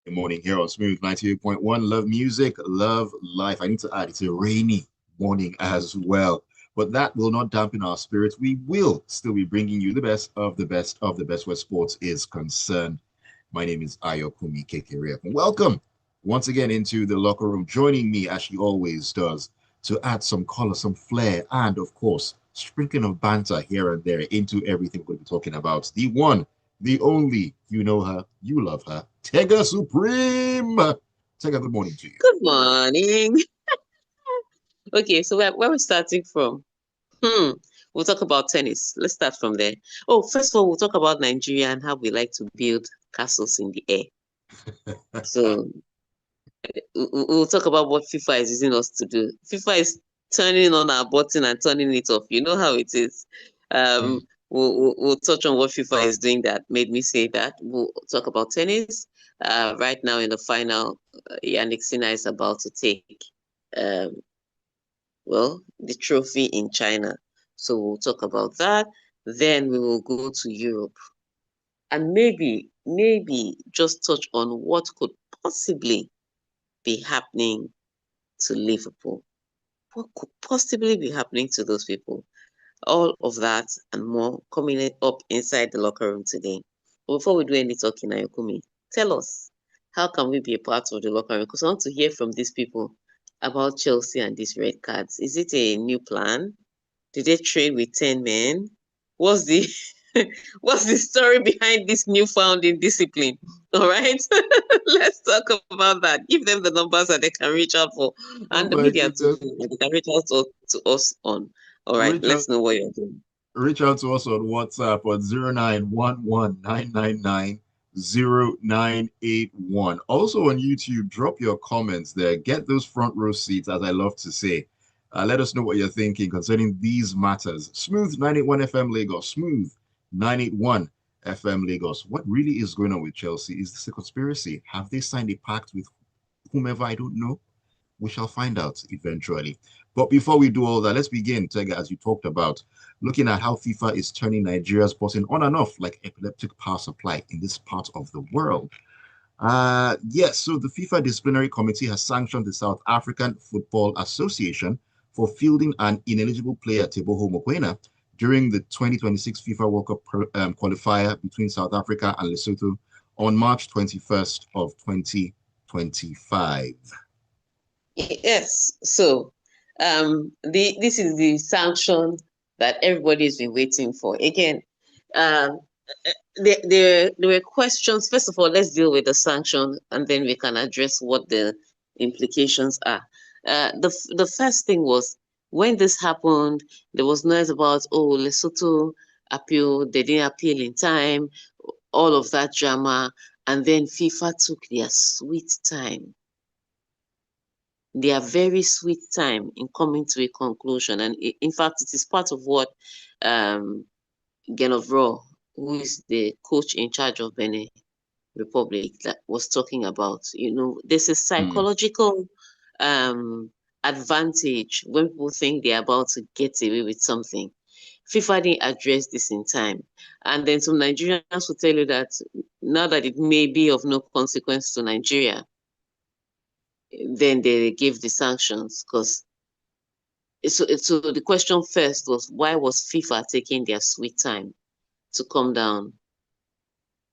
Good morning here on Smooth 98.1. Love music, love life. I need to add, it's a rainy morning as well. But that will not dampen our spirits. We will still be bringing you the best of the best of the best where sports is concerned. My name is Ayokunmi Kekereef. Welcome once again into the locker room, joining me as she always does to add some color, some flair, and of course, sprinkling of banter here and there into everything we'll be talking about. The one, the only, you know her, you love her, Tega Supreme. Tega, good morning to you. Good morning. Okay, so where we starting from? Hmm. We'll talk about tennis. Let's start from there. Oh, first of all, we'll talk about Nigeria and how we like to build castles in the air. So we'll talk about what FIFA is using us to do. FIFA is turning on our button and turning it off. You know how it is. We'll touch on what FIFA is doing that made me say that. We'll talk about tennis. Right now in the final, Yannick Sinner is about to take um, the trophy in China. So we'll talk about that. Then we will go to Europe and maybe just touch on what could possibly be happening to Liverpool. What could possibly be happening to those people? All of that and more coming up inside the locker room today. But before we do any talking, Ayokumi, tell us, how can we be a part of the locker room? Because I want to hear from these people about Chelsea and these red cards. Is it a new plan? Did they trade with 10 men? What's the what's the story behind this newfound indiscipline? All right. Let's talk about that. Give them the numbers that they can reach out for. Oh And the my media too, goodness. that they can reach out to us on. All right. Reach out, Let's know what you're doing. reach out to us on WhatsApp on 0911 999 0981. Also on YouTube, drop your comments there. Get those front row seats, as I love to say. Let us know what you're thinking concerning these matters. Smooth 981 FM Lagos, Smooth 981 FM Lagos. What really is going on with Chelsea? Is this a conspiracy? Have they signed a pact with whomever? I don't know. We shall find out eventually. But before we do all that, let's begin, Tega, as you talked about, looking at how FIFA is turning Nigeria's button on and off like epileptic power supply in this part of the world. Yes, so the FIFA Disciplinary Committee has sanctioned the South African Football Association for fielding an ineligible player, Teboho Mokoena, during the 2026 FIFA World Cup qualifier between South Africa and Lesotho on March 21st of 2025. Yes. So this is the sanction that everybody's been waiting for. Again, um there were questions. First of all, let's deal with the sanction and then we can address what the implications are. The first thing was when this happened, there was noise about, oh, Lesotho appeal, they didn't appeal in time, all of that drama, and then FIFA took their sweet time, their very sweet time in coming to a conclusion. And in fact, it is part of what um, Raw, who is the coach in charge of Benin Republic, that was talking about. You know, there's a Mm, psychological um, advantage when people think they're about to get away with something. FIFA didn't address this in time. And then some Nigerians will tell you that now that it may be of no consequence to Nigeria, then they give the sanctions. Because so the question first was, why was FIFA taking their sweet time to come down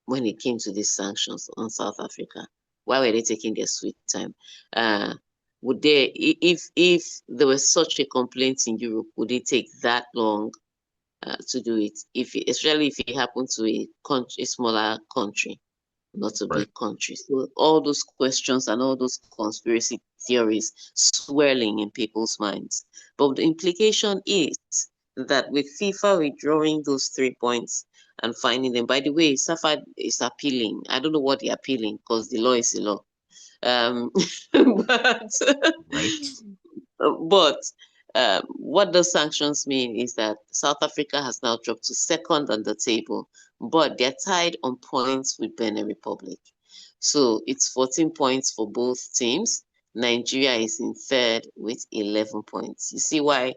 when it came to these sanctions on South Africa? Why were they taking their sweet time? Uh, would they, if there was such a complaint in Europe, would it take that long to do it? Especially if it happened to a smaller country, not a right. big country. So all those questions and all those conspiracy theories swirling in people's minds. But the implication is that with FIFA withdrawing those 3 points and finding them, by the way, Safa is appealing. I don't know what they're appealing because the law is the law. Um, but Right. but what those sanctions mean is that South Africa has now dropped to second on the table, but they're tied on points with Benin Republic. So it's 14 points for both teams. Nigeria is in third with 11 points. You see why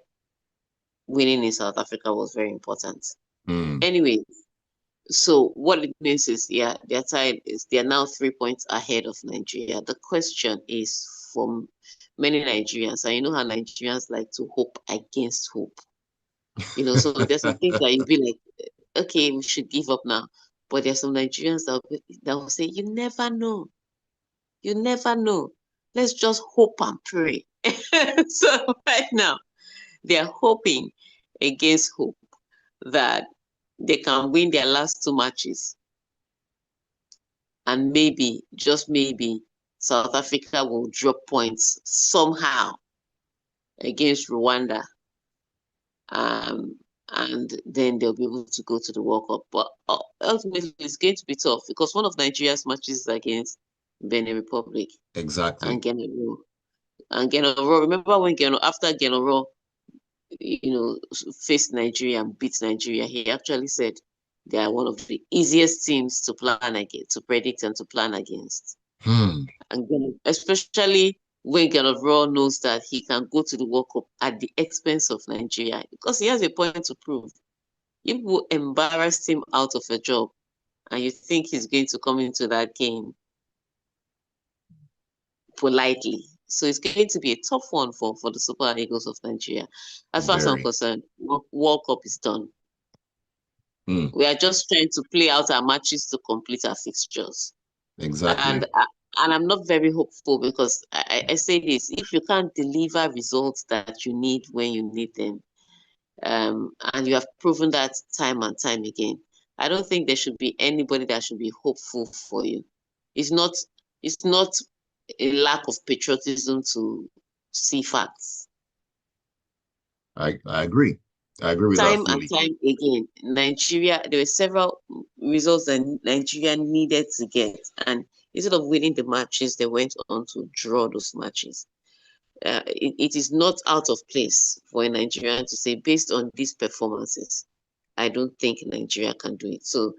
winning in South Africa was very important. Mm, Anyway, So what it means is, yeah, they're now 3 points ahead of Nigeria. The question is from many Nigerians, and you know how Nigerians like to hope against hope. So there's some things that you be like, okay, we should give up now. But there's some Nigerians that will say, you never know. You never know. Let's just hope and pray. So right now, they're hoping against hope that they can win their last two matches. And maybe, just maybe, South Africa will drop points somehow against Rwanda. And then they'll be able to go to the World Cup. But ultimately, it's going to be tough because one of Nigeria's matches is against Benin Republic Exactly. and Genoro. And Genoro, remember when after Genoro, faced Nigeria and beat Nigeria, he actually said they are one of the easiest teams to plan against, to predict and to plan against. And especially when Genoro knows that he can go to the World Cup at the expense of Nigeria because he has a point to prove. You will embarrass him out of a job and you think he's going to come into that game politely. So it's going to be a tough one for the Super Eagles of Nigeria. As far as I'm Very. concerned, World Cup is done. Mm. We are just trying to play out our matches to complete our fixtures. Exactly. And I'm not very hopeful because I say this, if you can't deliver results that you need when you need them, and you have proven that time and time again, I don't think there should be anybody that should be hopeful for you. It's not it's not a lack of patriotism to see facts. I agree. I agree with that Time and fully. time again, Nigeria, there were several results that Nigeria needed to get. And instead of winning the matches, they went on to draw those matches. It is not out of place for a Nigerian to say, based on these performances, I don't think Nigeria can do it. So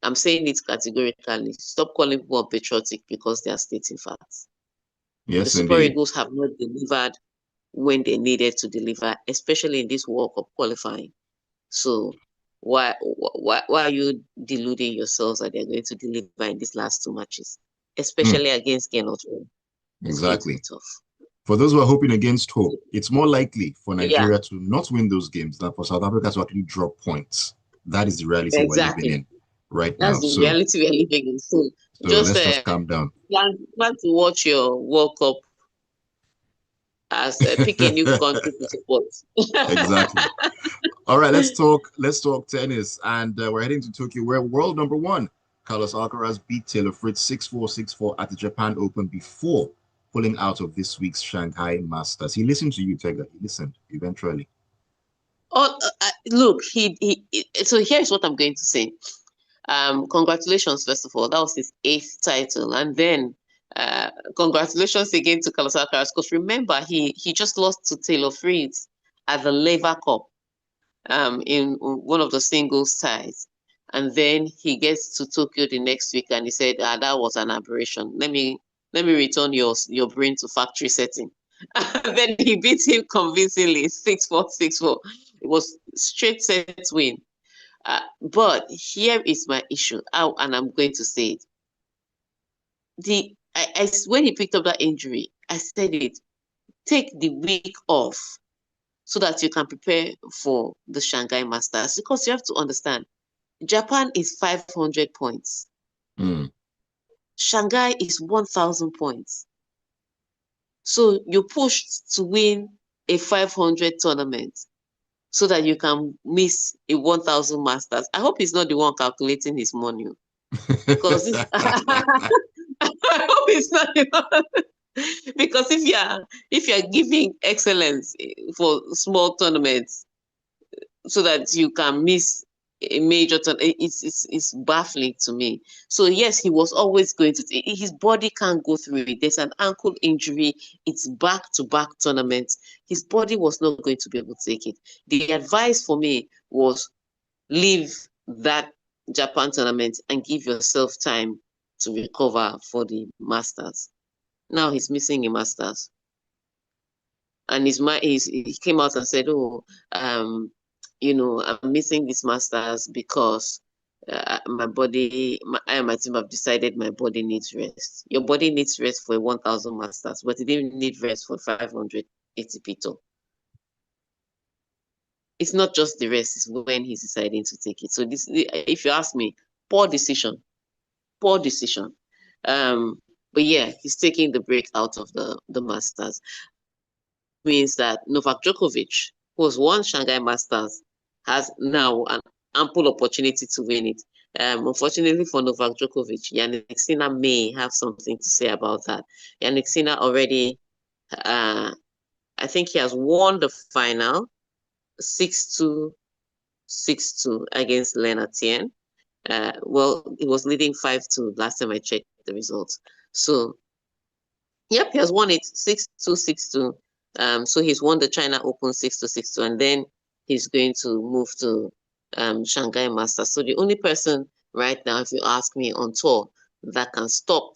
I'm saying it categorically. Stop calling people patriotic because they are stating facts. The Yes, Super indeed. Eagles have not delivered when they needed to deliver, especially in this World Cup qualifying. So why are you deluding yourselves that they're going to deliver in these last two matches, Mm. especially against Ghana? It's going to be Exactly. tough. For those who are hoping against hope, it's more likely for Yeah, Nigeria to not win those games than for South Africa to actually drop points. That is the reality we're living exactly. in right That's now. the So, reality we're living in. So so just let's just calm down. plan to watch your World Cup as pick a new country to support. Exactly. All right, let's talk tennis, and we're heading to Tokyo, where world number one Carlos Alcaraz beat Taylor Fritz 6-4, 6-4 at the Japan Open before pulling out of this week's Shanghai Masters. He listened to you, Tega. He listened eventually. Oh, look, so here's what I'm going to say. Congratulations, first of all. That was his eighth title. And then congratulations again to Carlos Alcaraz, because remember, he just lost to Taylor Fritz at the Lever Cup in one of the singles ties. And then he gets to Tokyo the next week and he said, that was an aberration. Let me return your brain to factory setting. And then he beat him convincingly, 6-4, 6-4. It was straight set win. But here is my issue, and I'm going to say it. When he picked up that injury, I said it. Take the week off so that you can prepare for the Shanghai Masters, because you have to understand, Japan is 500 points. Mm. Shanghai is 1,000 points. So you pushed to win a 500 tournament so that you can miss a 1,000 Masters. I hope he's not the one calculating his money, because this I hope it's not because if you're giving excellence for small tournaments so that you can miss a major tournament, it's baffling to me. So yes, he was always going to. His body can't go through it. There's an ankle injury. It's back-to-back tournaments. His body was not going to be able to take it. The advice for me was leave that Japan tournament and give yourself time to recover for the Masters. Now he's missing a Masters. And he came out and said, "Oh, I'm missing this Masters because my body, I and my team have decided my body needs rest. Your body needs rest for 1,000 masters, but it didn't need rest for 500 ATP tour. It's not just the rest, it's when he's deciding to take it. So this, if you ask me, poor decision. Poor decision. But yeah, he's taking the break out of the Masters. Means that Novak Djokovic, who's won Shanghai Masters, has now an ample opportunity to win it. Unfortunately for Novak Djokovic, Yannick Sinner may have something to say about that. Yannick Sinner already, I think he has won the final 6-2, 6-2 against Lennart Tien. Well, he was leading 5-2 last time I checked the results. So, yep, he has won it 6-2, 6-2. So he's won the China Open 6-2, 6-2, and then he's going to move to Shanghai Masters. So the only person right now, if you ask me, on tour that can stop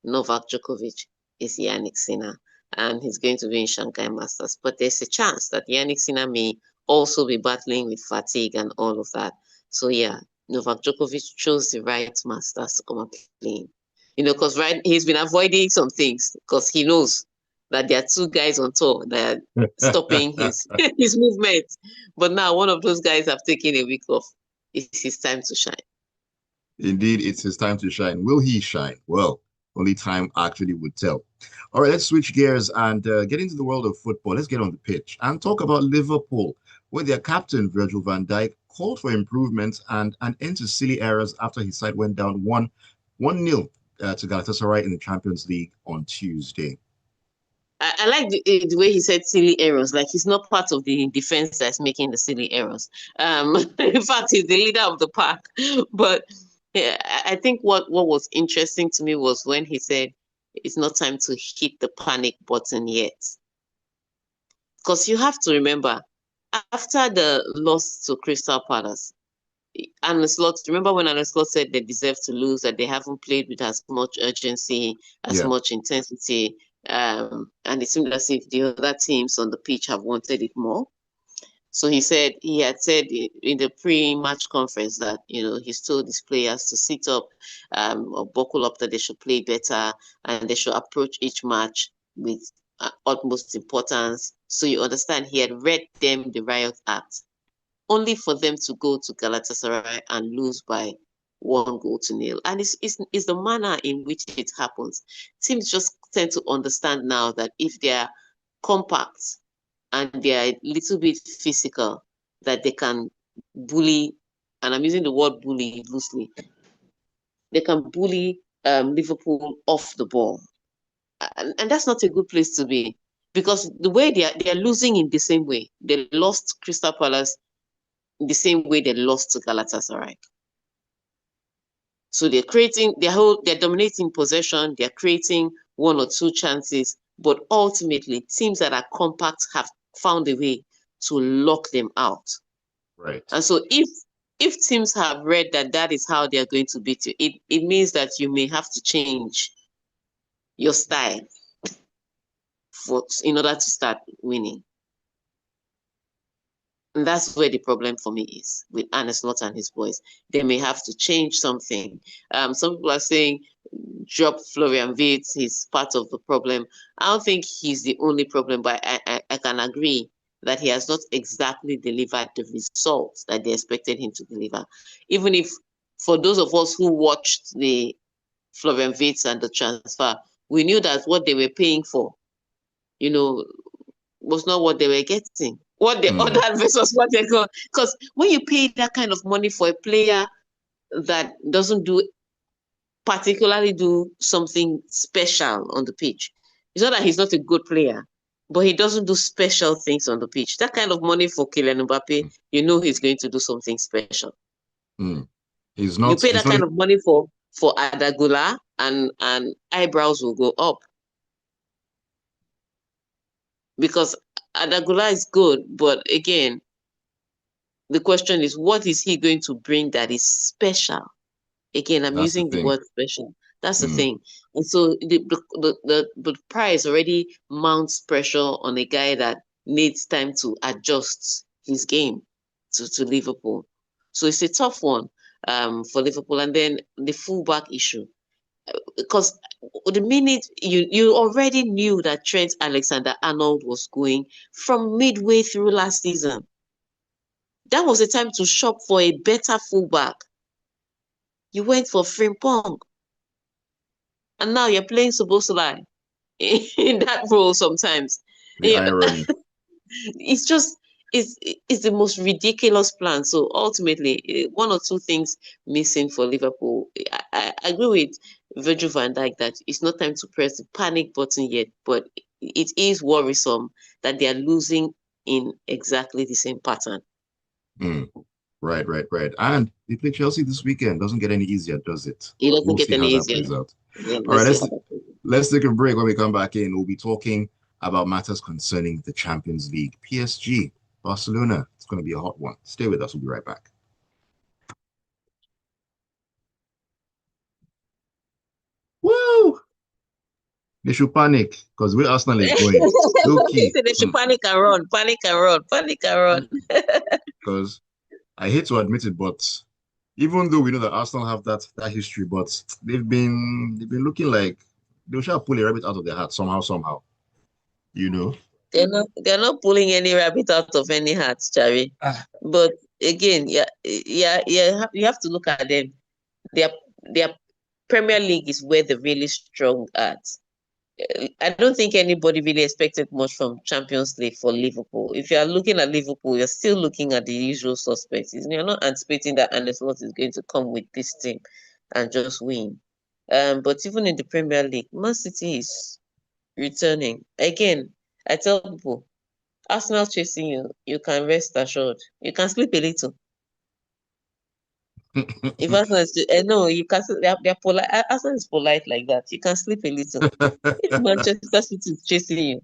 Novak Djokovic is Yannick Sinner, and he's going to be in Shanghai Masters. But there's a chance that Yannick Sinner may also be battling with fatigue and all of that. So yeah, Novak Djokovic chose the right Masters to come and play. Because he's been avoiding some things because he knows that there are two guys on tour that are stopping his his movement. But now one of those guys have taken a week off. It's his time to shine. Indeed, it's his time to shine. Will he shine? Well, only time actually would tell. All right, let's switch gears and get into the world of football. Let's get on the pitch and talk about Liverpool, where their captain, Virgil van Dijk, called for improvement and an end to silly errors after his side went down 1-0 to Galatasaray in the Champions League on Tuesday. I like the way he said silly errors. Like he's not part of the defense that's making the silly errors. In fact, he's the leader of the pack. But yeah, I think what was interesting to me was when he said it's not time to hit the panic button yet. Because you have to remember, after the loss to Crystal Palace, Arne Slot, remember when Arne Slot said they deserve to lose, that they haven't played with as much urgency, as much intensity, and it seemed as if the other teams on the pitch have wanted it more. So he had said in the pre-match conference that, he's told his players to sit up or buckle up, that they should play better and they should approach each match with utmost importance. So you understand, he had read them the riot act, only for them to go to Galatasaray and lose by 1-0. And it's the manner in which it happens. Teams just tend to understand now that if they are compact and they are a little bit physical, that they can bully, and I'm using the word bully loosely, they can bully Liverpool off the ball. And that's not a good place to be, because the way they are losing in the same way. They lost Crystal Palace the same way they lost to Galatasaray. So they're dominating possession, they're creating one or two chances, but ultimately teams that are compact have found a way to lock them out. Right. And so if teams have read that is how they're going to beat you, it means that you may have to change your style in order to start winning. And that's where the problem for me is with Arne Slot and his boys. They may have to change something. Some people are saying drop Florian Wirtz, he's part of the problem. I don't think he's the only problem, but I can agree that he has not exactly delivered the results that they expected him to deliver. Even if, for those of us who watched the Florian Wirtz and the transfer, we knew that what they were paying for, was not what they were getting. What the other versus what they got. Because when you pay that kind of money for a player that doesn't particularly do something special on the pitch, it's not that he's not a good player, but he doesn't do special things on the pitch. That kind of money for Kylian Mbappe, he's going to do something special. He's not. You pay that kind of money for Adagula, and eyebrows will go up. Because Adagula is good, but again, the question is, what is he going to bring that is special? Again, I'm using the word special. That's the thing. And so the price already mounts pressure on a guy that needs time to adjust his game to Liverpool. So it's a tough one. for Liverpool, and then the fullback issue. Because the minute you already knew that Trent Alexander-Arnold was going from midway through last season. That was the time to shop for a better fullback. You went for Frimpong. And now you're playing Szoboszlai in that role sometimes. The irony. It's just it's the most ridiculous plan. So ultimately, one or two things missing for Liverpool. I agree with Virgil van Dijk that it's not time to press the panic button yet, but it is worrisome that they are losing in exactly the same pattern. Right. And they play Chelsea this weekend. Doesn't get any easier, does it? It doesn't We'll get see any how that easier. plays out. Yeah, All right, let's take a break. When we come back in, we'll be talking about matters concerning the Champions League. PSG, Barcelona. It's going to be a hot one. Stay with us. We'll be right back. Woo! They should panic because where Arsenal is going. Low key. They should panic and run. Because I hate to admit it, but even though we know that Arsenal have that history, but they've been looking like they shall pull a rabbit out of their hat somehow. You know. They're not pulling any rabbit out of any hat, Charlie. But again, you have to look at them. Their Premier League is where they're really strong at. I don't think anybody really expected much from Champions League for Liverpool. If you are looking at Liverpool, you're still looking at the usual suspects. You're not anticipating that Arne Slot is going to come with this team and just win. But even in the Premier League, Man City is returning. Again, I tell people, Arsenal chasing you, you can rest assured. You can sleep a little. If Arsenal is, no, you can. They're polite. Arsenal is polite like that. You can sleep a little. If Manchester City is chasing you,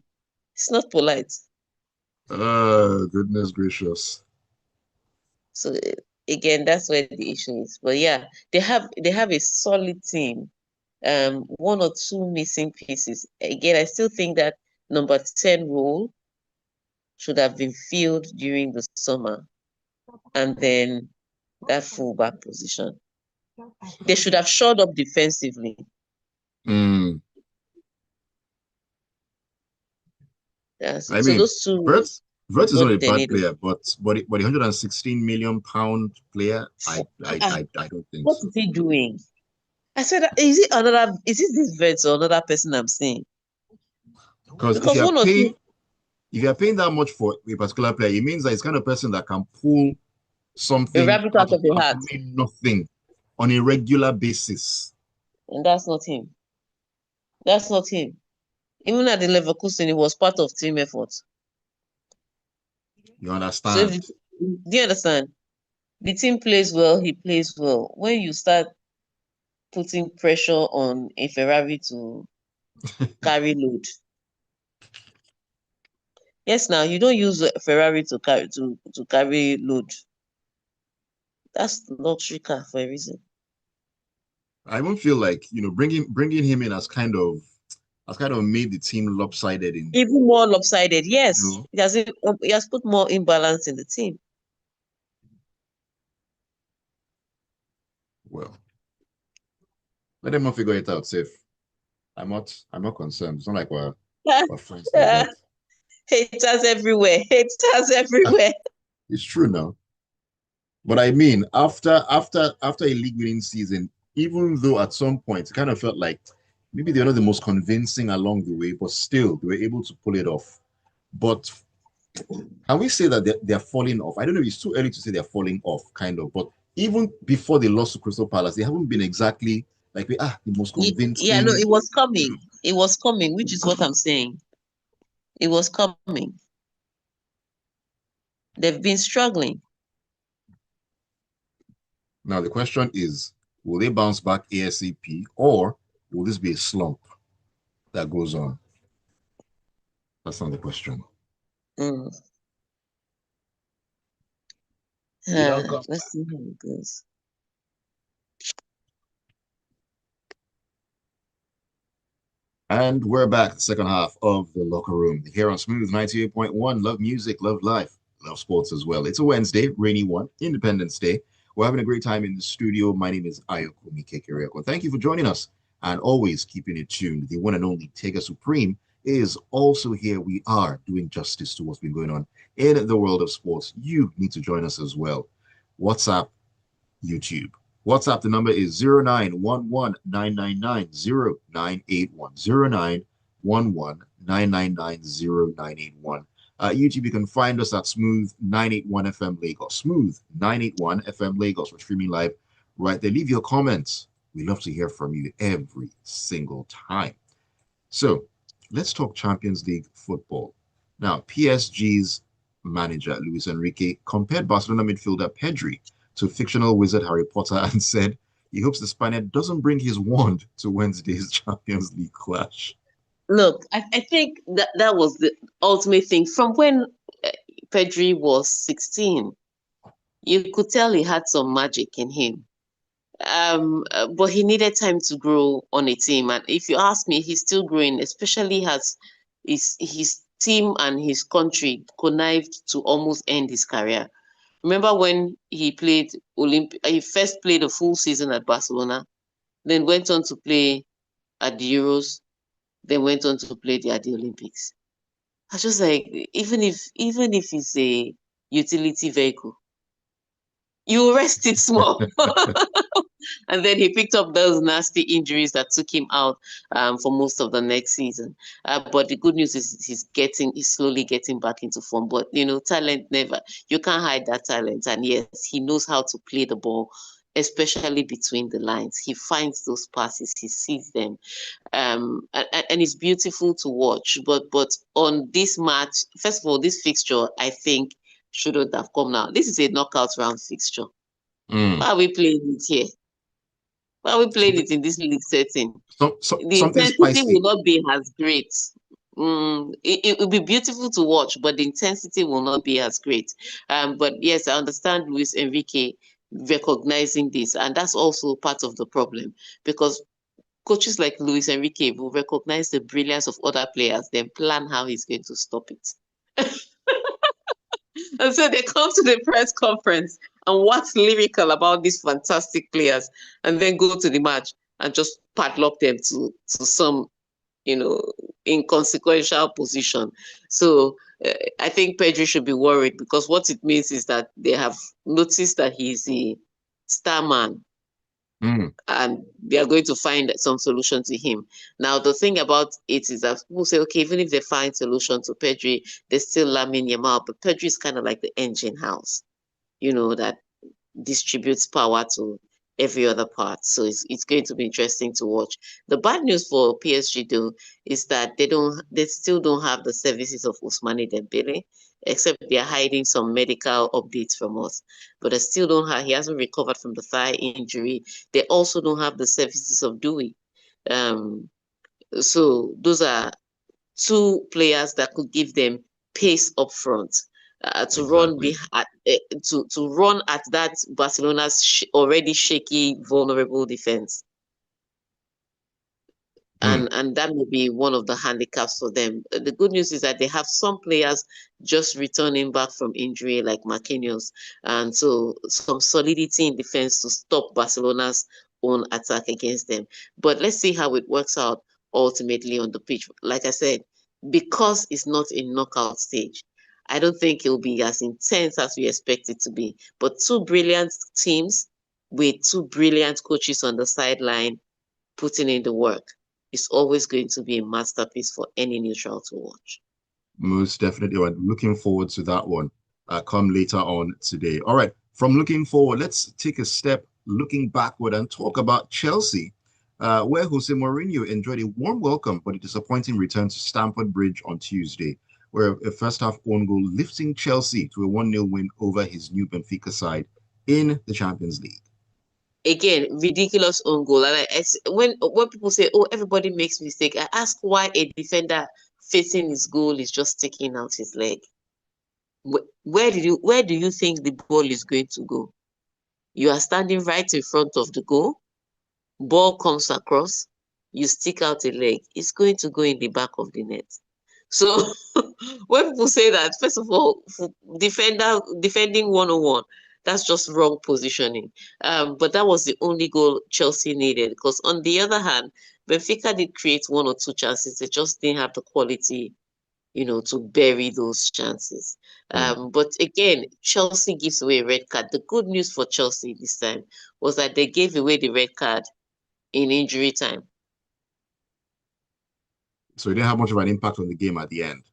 it's not polite. Goodness gracious. So again, that's where the issue is. But yeah, they have a solid team. One or two missing pieces. Again, I still think that number 10 role should have been filled during the summer, and then that fullback position. They should have shored up defensively. I so mean, those two. Vert is not a bad player, but the 116 million pound player, I don't think what so. What is he doing? I said, is it this Vert or another person I'm seeing? Because if you are paying that much for a particular player, it means that it's kind of person that can pull something a rabbit out of the hat, nothing on a regular basis. And that's not him. That's not him. Even at the Leverkusen, it was part of team effort. You understand? So do you understand? The team plays well, he plays well. When you start putting pressure on a Ferrari to carry load. Yes, now you don't use a Ferrari to carry load. That's luxury car for a reason. I won't feel like bringing him in as kind of made the team lopsided. Even more lopsided, yes. He has put more imbalance in the team. Well, let them not figure it out safe. I'm not concerned. It's not like we're friends like that. Haters everywhere. It's true now. But I mean, after a league winning season, even though at some point it kind of felt like maybe they're not the most convincing along the way, but still they were able to pull it off. But can we say that they're falling off? I don't know. It's too early to say they're falling off, kind of. But even before they lost to Crystal Palace, they haven't been exactly like the most convincing. Yeah, no, it was coming. It was coming, which is what I'm saying. It was coming. They've been struggling. Now the question is, will they bounce back ASAP, or will this be a slump that goes on? That's not the question. Let's see how it goes. And we're back, the second half of the locker room here on Smooth 98.1. Love music, love life, love sports as well. It's a Wednesday, rainy one, Independence Day. We're having a great time in the studio. My name is Ayokunmi. Thank you for joining us and always keeping it tuned. The one and only Tega Supreme is also here. We are doing justice to what's been going on in the world of sports. You need to join us as well. WhatsApp, YouTube. WhatsApp, the number is 0911 YouTube, you can find us at Smooth 981 FM Lagos. Smooth 981 FM Lagos. We're streaming live right there. Leave your comments. We love to hear from you every single time. So let's talk Champions League football. Now, PSG's manager, Luis Enrique, compared Barcelona midfielder Pedri to fictional wizard Harry Potter and said he hopes the Spaniard doesn't bring his wand to Wednesday's Champions League clash. Look, I think that was the ultimate thing. From when Pedri was 16, you could tell he had some magic in him. But he needed time to grow on a team. And if you ask me, he's still growing, especially as his team and his country connived to almost end his career. Remember when he played he first played a full season at Barcelona, then went on to play at the Euros, then went on to play at the Olympics. I was just like, even if it's a utility vehicle, you rest it small. And then he picked up those nasty injuries that took him out for most of the next season. But the good news is he's slowly getting back into form. But talent you can't hide that talent. And yes, he knows how to play the ball, especially between the lines. He finds those passes, he sees them. And it's beautiful to watch. But on this match, first of all, this fixture, I think, shouldn't have come now. This is a knockout round fixture. Why are we playing it here? Why are we playing it in this league setting? The intensity will not be as great. It will be beautiful to watch, but the intensity will not be as great. But yes, I understand Luis Enrique recognizing this, and that's also part of the problem, because coaches like Luis Enrique will recognize the brilliance of other players, then plan how he's going to stop it. And so they come to the press conference and what's lyrical about these fantastic players, and then go to the match and just padlock them to some, inconsequential position. So I think Pedri should be worried, because what it means is that they have noticed that he's a star man. And they are going to find some solution to him. Now, the thing about it is that people say, okay, even if they find solution to Pedri, they still Lamine Yamal. But Pedri is kind of like the engine house, that distributes power to every other part. So it's going to be interesting to watch. The bad news for PSG though is that they still don't have the services of Ousmane Dembele, except they're hiding some medical updates from us. But they still don't have. He hasn't recovered from the thigh injury. They also don't have the services of Dewey. So those are two players that could give them pace up front. To run at that Barcelona's already shaky, vulnerable defense, and that may be one of the handicaps for them. The good news is that they have some players just returning back from injury, like Marquinhos, and so some solidity in defense to stop Barcelona's own attack against them. But let's see how it works out ultimately on the pitch. Like I said, because it's not a knockout stage, I don't think it'll be as intense as we expect it to be. But two brilliant teams with two brilliant coaches on the sideline putting in the work, is always going to be a masterpiece for any neutral to watch. Most definitely. I'm looking forward to that one. Come later on today. All right. From looking forward, let's take a step looking backward and talk about Chelsea, where Jose Mourinho enjoyed a warm welcome but a disappointing return to Stamford Bridge on Tuesday, where a first-half own goal lifting Chelsea to a 1-0 win over his new Benfica side in the Champions League. Again, ridiculous own goal. And when people say, "Oh, everybody makes mistake," I ask why a defender facing his goal is just sticking out his leg. Where do you think the ball is going to go? You are standing right in front of the goal. Ball comes across. You stick out a leg. It's going to go in the back of the net. So when people say that, first of all, defending 101, That's just wrong positioning. But that was the only goal Chelsea needed. Because on the other hand, Benfica did create one or two chances. They just didn't have the quality, to bury those chances. But again, Chelsea gives away a red card. The good news for Chelsea this time was that they gave away the red card in injury time. So it didn't have much of an impact on the game at the end.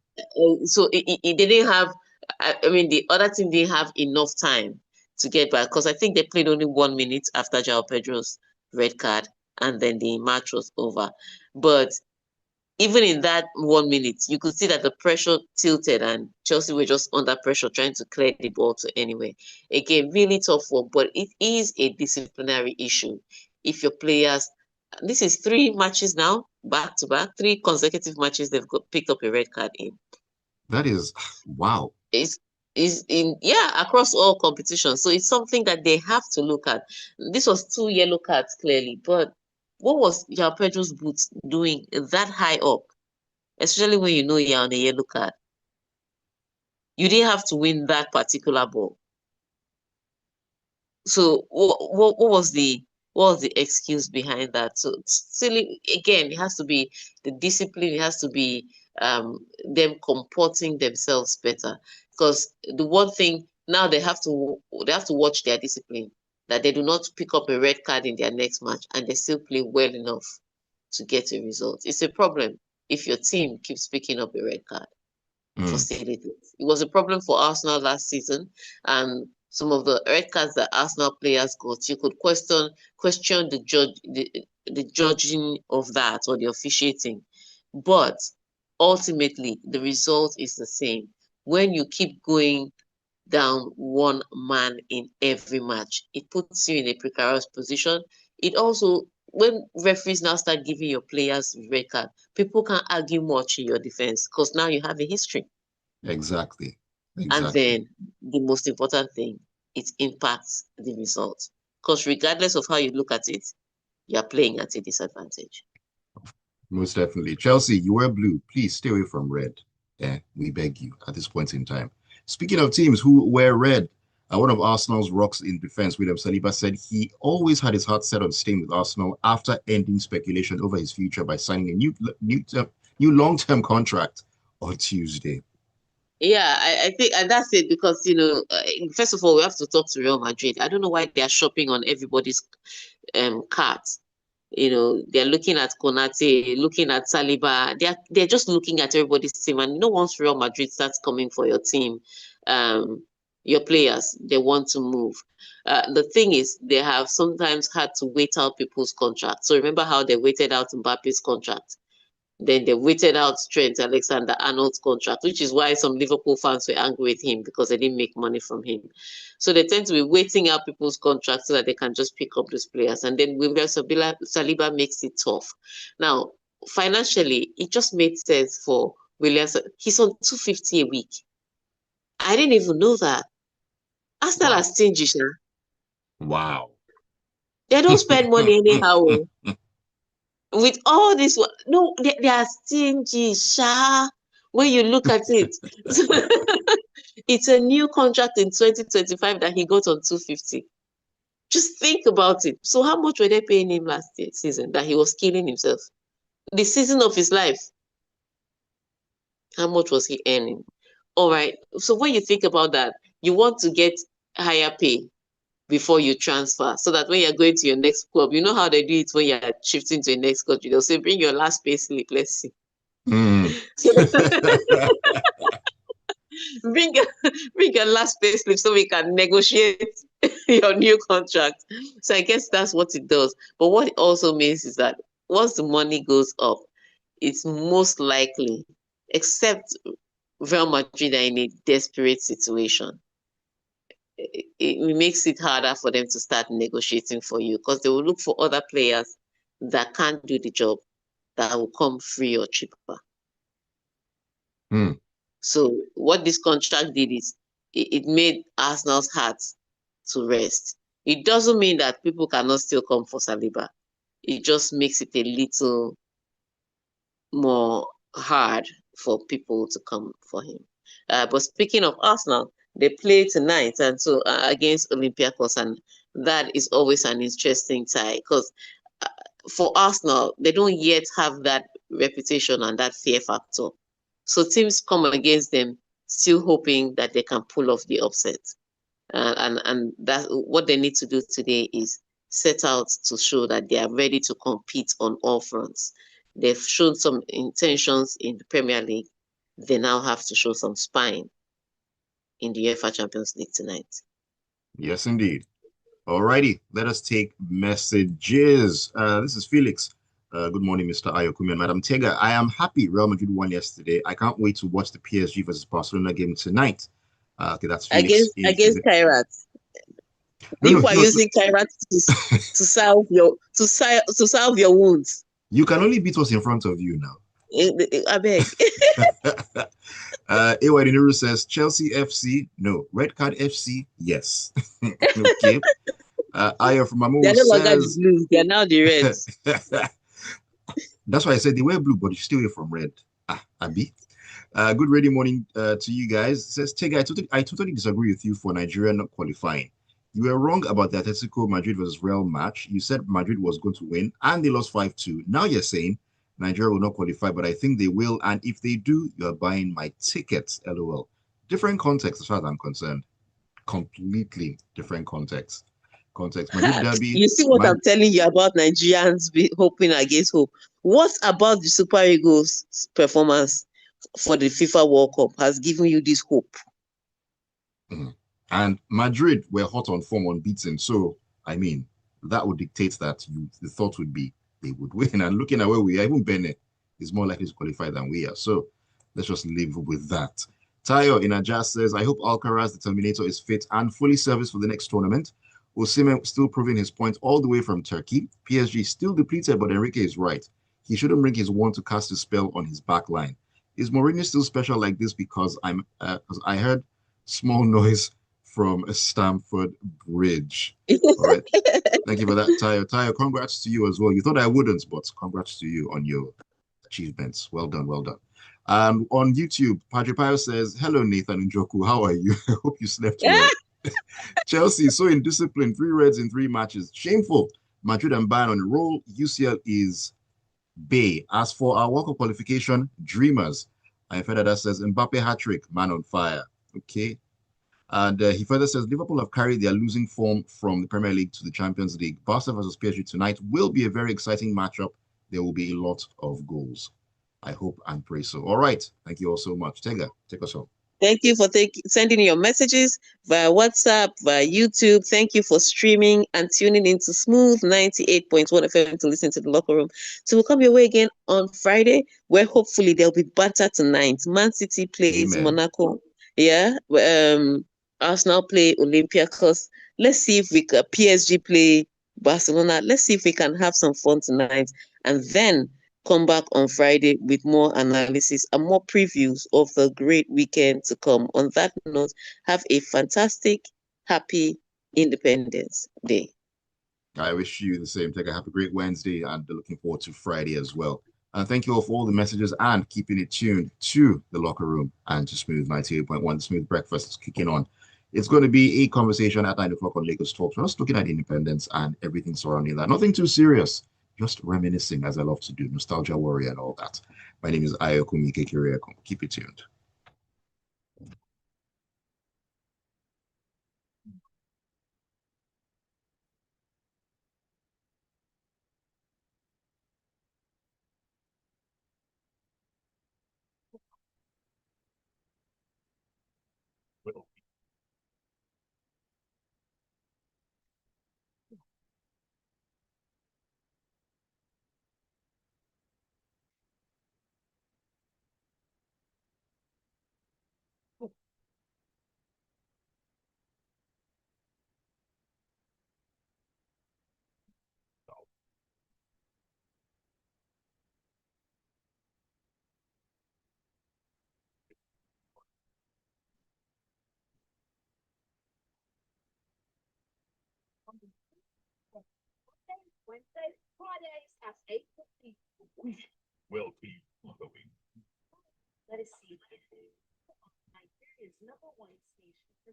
So it didn't have, I mean, the other team didn't have enough time to get back because I think they played only 1 minute after João Pedro's red card and then the match was over. But even in that 1 minute, you could see that the pressure tilted and Chelsea were just under pressure trying to clear the ball to anywhere. Again, really tough work, but it is a disciplinary issue. If your players, this is 3 matches now, back to back, 3 consecutive matches they've picked up a red card in. That is, wow. Is in across all competitions. So it's something that they have to look at. This was 2 yellow cards clearly, but what was João Pedro's boots doing that high up? Especially when you know you're on a yellow card. You didn't have to win that particular ball. So what was the excuse behind that? So still, again, it has to be the discipline. It has to be them comporting themselves better. Because the one thing now they have to watch their discipline, that they do not pick up a red card in their next match and they still play well enough to get a result. It's a problem if your team keeps picking up a red card for silly things. It was a problem for Arsenal last season, and some of the red cards that Arsenal players got, you could question the judging of that or the officiating. But ultimately, the result is the same. When you keep going down one man in every match, it puts you in a precarious position. It also, when referees now start giving your players red card, people can't argue much in your defense because now you have a history. Exactly. And then the most important thing, it impacts the result. Because regardless of how you look at it, you're playing at a disadvantage. Most definitely. Chelsea, you wear blue. Please stay away from red. Yeah, we beg you at this point in time. Speaking of teams who wear red, one of Arsenal's rocks in defense, William Saliba, said he always had his heart set on staying with Arsenal after ending speculation over his future by signing a new long-term contract on Tuesday. Yeah, I think, and that's it because, first of all, we have to talk to Real Madrid. I don't know why they are shopping on everybody's cards. They're looking at Konate, looking at Saliba. They're just looking at everybody's team. And once Real Madrid starts coming for your team, your players, they want to move. The thing is, they have sometimes had to wait out people's contracts. So remember how they waited out Mbappe's contract? Then they waited out Trent Alexander-Arnold's contract, which is why some Liverpool fans were angry with him because they didn't make money from him. So they tend to be waiting out people's contracts so that they can just pick up those players. And then William Saliba makes it tough. Now, financially, it just made sense for William. He's on 250 a week. I didn't even know that. Arsenal are stingy, sha. Wow. They don't spend money anyhow. With all this, no, they are stingy, sha. When you look at it, it's a new contract in 2025 that he got on 250. Just think about it. So how much were they paying him last season that he was killing himself? The season of his life. How much was he earning? All right. So when you think about that, you want to get higher pay before you transfer so that when you're going to your next club, you know how they do it when you're shifting to the next country. They'll say, bring your last pay slip. Let's see. bring your last pay slip so we can negotiate your new contract. So I guess that's what it does. But what it also means is that once the money goes up, it's most likely, except Real Madrid are in a desperate situation, it makes it harder for them to start negotiating for you because they will look for other players that can't do the job that will come free or cheaper. So what this contract did is it made Arsenal's heart to rest. It doesn't mean that people cannot still come for Saliba. It just makes it a little more hard for people to come for him. But speaking of Arsenal, They play tonight, and so against Olympiacos, and that is always an interesting tie because for Arsenal, they don't yet have that reputation and that fear factor. So teams come against them still hoping that they can pull off the upset. And that what they need to do today is set out to show that they are ready to compete on all fronts. They've shown some intentions in the Premier League. They now have to show some spine in the UEFA Champions League tonight. Yes, indeed. Alrighty, let us take messages. This is Felix. Good morning, Mr. Ayokunmi and Madam Tega. I am happy Real Madrid won yesterday. I can't wait to watch the PSG versus Barcelona game tonight. Okay, that's Felix. Against Kairat. No, no, People are no, using Kairat to salve your wounds. You can only beat us in front of you now. I beg. AY Dinuru says Chelsea FC. No. Red Card FC. Yes. Okay. Aya from Mamu They're no longer the says blues, they're now the reds. That's why I said they wear blue, but you stay away from red. Abi. Good ready morning to you guys. It says Tega, I totally disagree with you for Nigeria not qualifying. You were wrong about the Atletico Madrid versus Real match. You said Madrid was going to win, and they lost 5-2. Now you're saying Nigeria will not qualify, but I think they will. And if they do, you're buying my tickets. LOL. Different context as far as I'm concerned. Completely different context. Madrid derby. You see what I'm telling you about Nigerians hoping against hope. What about the Super Eagles' performance for the FIFA World Cup has given you this hope? And Madrid were hot on form, unbeaten. So, I mean, that would dictate that the thought would be they would win. And looking at where we are, even Benin is more likely to qualify than we are. So, let's just live with that. Tayo in Aja says, I hope Alcaraz, the Terminator, is fit and fully serviced for the next tournament. Osimhen still proving his point all the way from Turkey. PSG still depleted, but Enrique is right. He shouldn't bring his one to cast a spell on his back line. Is Mourinho still special like this? Because I heard small noise from Stamford Bridge. All right. Thank you for that, Tayo. Tayo, congrats to you as well. You thought I wouldn't, but congrats to you on your achievements. Well done, well done. On YouTube, Padre Pio says, hello, Nathan Njoku. How are you? I hope you slept well. Chelsea so indisciplined, 3 reds in 3 matches. Shameful. Madrid and Bayern on the roll. UCL is Bay. As for our World Cup qualification, dreamers. I further that says Mbappe hat-trick, man on fire. Okay. And he further says Liverpool have carried their losing form from the Premier League to the Champions League. Barca versus PSG tonight will be a very exciting matchup. There will be a lot of goals. I hope and pray so. All right. Thank you all so much. Tega, take us home. Thank you for sending your messages via WhatsApp, via YouTube. Thank you for streaming and tuning into Smooth 98.1 FM to listen to the locker room. So we'll come your way again on Friday, where hopefully there'll be better tonight. Man City plays Monaco. Yeah. Arsenal play Olympiacos. Let's see if we can PSG play Barcelona. Let's see if we can have some fun tonight. And then come back on Friday with more analysis and more previews of the great weekend to come. On that note, have a fantastic, happy Independence Day. I wish you the same. Take a happy, great Wednesday and looking forward to Friday as well. And thank you all for all the messages and keeping it tuned to the locker room and to Smooth 98.1. The Smooth Breakfast is kicking on. It's going to be a conversation at 9 o'clock on Lagos Talks. We're just looking at independence and everything surrounding that. Nothing too serious. Just reminiscing, as I love to do, nostalgia warrior and all that. My name is Ayokunmi Kekirieko. Keep it tuned. Wednesdays, Fridays at 8:50. We will be following. Let us see. Nigeria's #1 station.